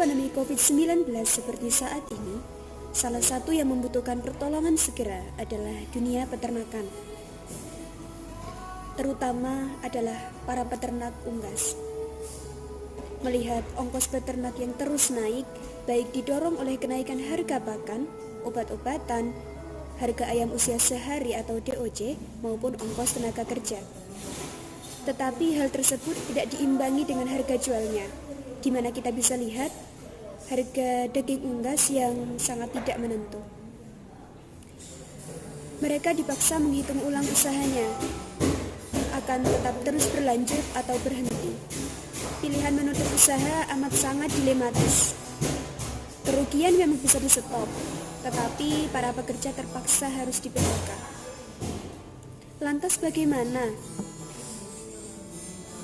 pandemi COVID-19 seperti saat ini, salah satu yang membutuhkan pertolongan segera adalah dunia peternakan. Terutama adalah para peternak unggas. Melihat ongkos peternak yang terus naik, baik didorong oleh kenaikan harga pakan, obat-obatan, harga ayam usia sehari atau DOJ, maupun ongkos tenaga kerja. Tetapi hal tersebut tidak diimbangi dengan harga jualnya, di mana kita bisa lihat harga daging unggas yang sangat tidak menentu. Mereka dipaksa menghitung ulang usahanya, akan tetap terus berlanjut atau berhenti. Pilihan menutup usaha amat sangat dilematis. Kerugian memang bisa di-stop, tetapi para pekerja terpaksa harus di-PHK. Lantas bagaimana?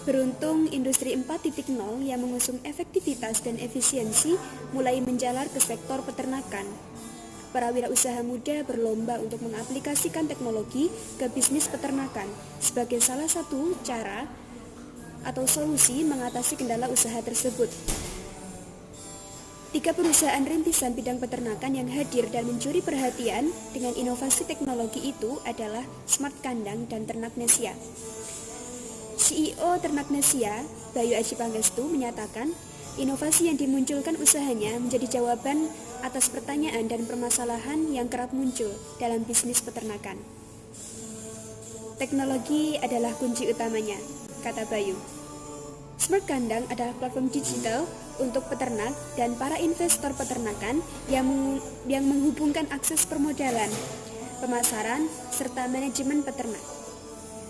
Beruntung industri 4.0 yang mengusung efektivitas dan efisiensi mulai menjalar ke sektor peternakan. Para wirausaha muda berlomba untuk mengaplikasikan teknologi ke bisnis peternakan sebagai salah satu cara atau solusi mengatasi kendala usaha tersebut. 3 perusahaan rintisan bidang peternakan yang hadir dan mencuri perhatian dengan inovasi teknologi itu adalah Smart Kandang dan Ternak Nesia. CEO Ternak Nesia, Bayu Aji Pangestu, menyatakan inovasi yang dimunculkan usahanya menjadi jawaban atas pertanyaan dan permasalahan yang kerap muncul dalam bisnis peternakan. Teknologi adalah kunci utamanya, kata Bayu. Smart Kandang adalah platform digital untuk peternak dan para investor peternakan yang menghubungkan akses permodalan, pemasaran, serta manajemen peternak.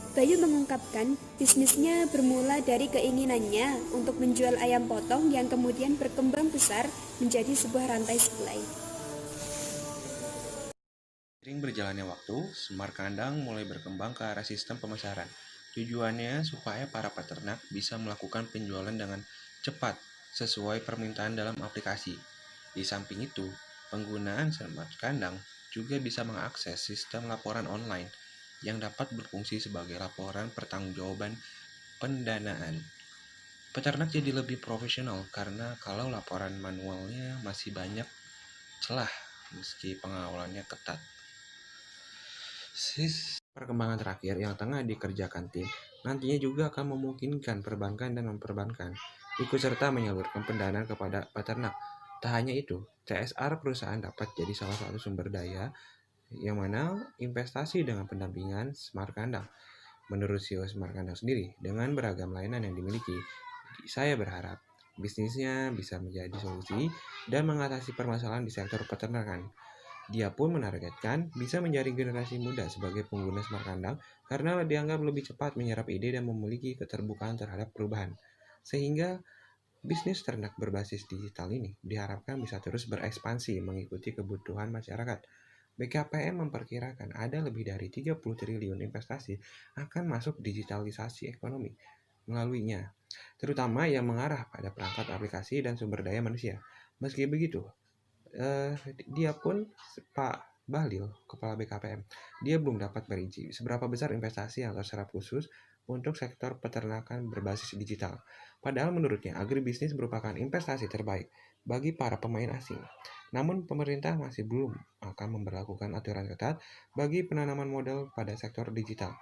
Bayu mengungkapkan bisnisnya bermula dari keinginannya untuk menjual ayam potong yang kemudian berkembang besar menjadi sebuah rantai supply. Seiring berjalannya waktu, Smart Kandang mulai berkembang ke arah sistem pemasaran. Tujuannya supaya para peternak bisa melakukan penjualan dengan cepat sesuai permintaan dalam aplikasi. Di samping itu, penggunaan Smart Kandang juga bisa mengakses sistem laporan online yang dapat berfungsi sebagai laporan pertanggungjawaban pendanaan. Peternak jadi lebih profesional karena kalau laporan manualnya masih banyak celah meski pengawalannya ketat. Perkembangan terakhir yang tengah dikerjakan tim nantinya juga akan memungkinkan perbankan dan memperbankan ikut serta menyalurkan pendanaan kepada peternak. Tak hanya itu, CSR perusahaan dapat jadi salah satu sumber daya yang mana investasi dengan pendampingan Smart Kandang. Menurut CEO Smart Kandang sendiri, dengan beragam layanan yang dimiliki, saya berharap bisnisnya bisa menjadi solusi dan mengatasi permasalahan di sektor peternakan. Dia pun menargetkan bisa menjadi generasi muda sebagai pengguna Smart Kandang karena dianggap lebih cepat menyerap ide dan memiliki keterbukaan terhadap perubahan. Sehingga bisnis ternak berbasis digital ini diharapkan bisa terus berekspansi mengikuti kebutuhan masyarakat. BKPM memperkirakan ada lebih dari 30 triliun investasi akan masuk digitalisasi ekonomi melaluinya, terutama yang mengarah pada perangkat aplikasi dan sumber daya manusia. Meski begitu, dia pun, Pak Bahlil, Kepala BKPM, dia belum dapat merinci seberapa besar investasi yang terserap khusus untuk sektor peternakan berbasis digital. Padahal menurutnya, agribisnis merupakan investasi terbaik bagi para pemain asing. Namun pemerintah masih belum akan memberlakukan aturan ketat bagi penanaman modal pada sektor digital.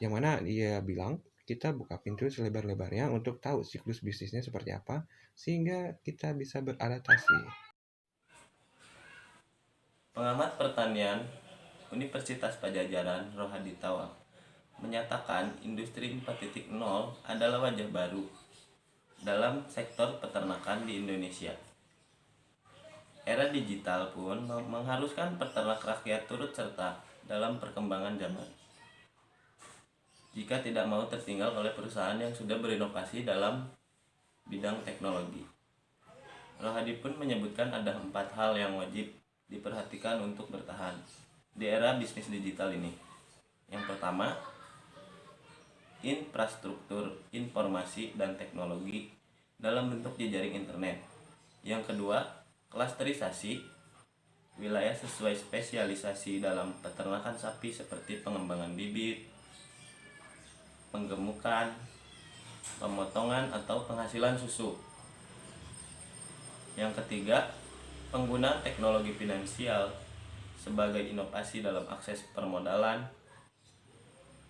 Yang mana dia bilang, kita buka pintu selebar-lebarnya untuk tahu siklus bisnisnya seperti apa, sehingga kita bisa beradaptasi. Pengamat pertanian Universitas Padjadjaran Rohadi Tawang menyatakan industri 4.0 adalah wajah baru dalam sektor peternakan di Indonesia. Era digital pun mengharuskan peternak rakyat turut serta dalam perkembangan zaman. Jika tidak mau tertinggal oleh perusahaan yang sudah berinovasi dalam bidang teknologi. Rohadi pun menyebutkan ada 4 hal yang wajib diperhatikan untuk bertahan di era bisnis digital ini. Yang pertama, infrastruktur informasi dan teknologi dalam bentuk jejaring internet. Yang kedua, klasterisasi wilayah sesuai spesialisasi dalam peternakan sapi seperti pengembangan bibit, penggemukan, pemotongan atau penghasilan susu. Yang ketiga, penggunaan teknologi finansial sebagai inovasi dalam akses permodalan.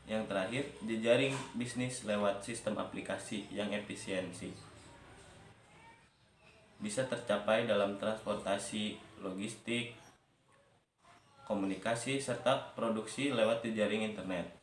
Yang terakhir, jejaring bisnis lewat sistem aplikasi yang efisiensi bisa tercapai dalam transportasi, logistik, komunikasi, serta produksi lewat jejaring internet.